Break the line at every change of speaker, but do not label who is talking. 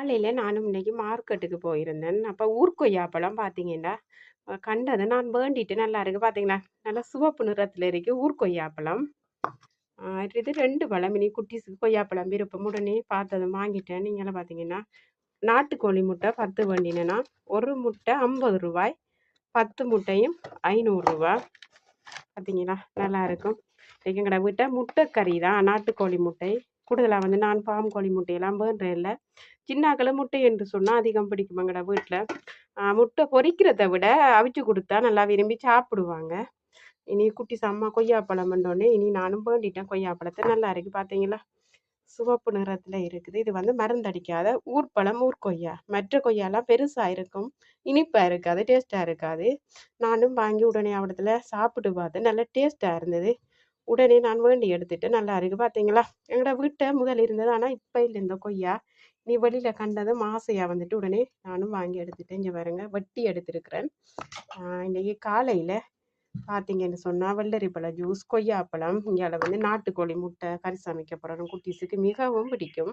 காலையில நானும் இன்னைக்கு மார்க்கெட்டுக்கு போயிருந்தேன். அப்ப ஊர்கொய்யாப்பழம் பார்த்தீங்கன்னா, கண்டது நான் வேண்டிட்டு நல்லா இருக்கு பார்த்தீங்களா? நல்லா சிவப்பு நிறத்துல இருக்கு ஊர்கொய்யாப்பழம். இது 2 பழம். இனி குட்டீஸுக்கு கொய்யாப்பழம் விருப்பம். உடனே பார்த்ததும் வாங்கிட்டேன். நீங்கலாம் பார்த்தீங்கன்னா, நாட்டுக்கோழி முட்டை 10 வேண்டினேனா, 1 முட்டை ரூ. 50, 10 முட்டையும் ரூ. 500. பார்த்தீங்களா? நல்லா இருக்கும். இன்னைக்கு எங்கட வீட்ல முட்டை கறி தான், நாட்டுக்கோழி முட்டை. கூடுதலா வந்து நான் ஃபார்ம் கோழி முட்டையெல்லாம் வேண்டுறதில்ல. சின்னாக்கள முட்டை என்று சொன்னா அதிகம் பிடிக்கும் எங்கட வீட்ல. முட்டை பொரிக்கிறத விட அவிச்சு குடுத்தா நல்லா விரும்பி சாப்பிடுவாங்க. இனி குட்டீஸ் அம்மா கொய்யாப்பழம் வந்தோடனே இனி நானும் வேண்டிட்டேன் கொய்யாப்பழத்தை. நல்லா இருக்கு பார்த்தீங்களா? சிவப்பு நிறத்துல இருக்குது. இது வந்து மருந்தடிக்காத ஊர்பழம், ஊர்கொய்யா. மற்ற கொய்யாலாம் பெருசா இருக்கும், இனிப்பா இருக்காது, டேஸ்டா இருக்காது. நானும் வாங்கி உடனே அவடத்துல சாப்பிட்டு பார்த்தேன். நல்ல டேஸ்டா இருந்தது. உடனே நான் வேண்டி எடுத்துட்டு நல்லா இருக்கு பார்த்தீங்களா? எங்களோட வீட்டை முதல் இருந்தது, ஆனால் இப்போ இல்லை இந்த கொய்யா. நீ வெளியில் கண்டதும் ஆசையாக வந்துட்டு உடனே நானும் வாங்கி எடுத்துட்டேன். இங்கே பாருங்க, வெட்டி எடுத்திருக்கிறேன். இன்றைக்கி காலையில் பார்த்தீங்கன்னு சொன்னால் வெள்ளரி பழம் ஜூஸ், கொய்யாப்பழம், இங்கே வந்து நாட்டுக்கோழி முட்டை கறி சமைக்க போகிறோம். குட்டீஸுக்கு மிகவும் பிடிக்கும்.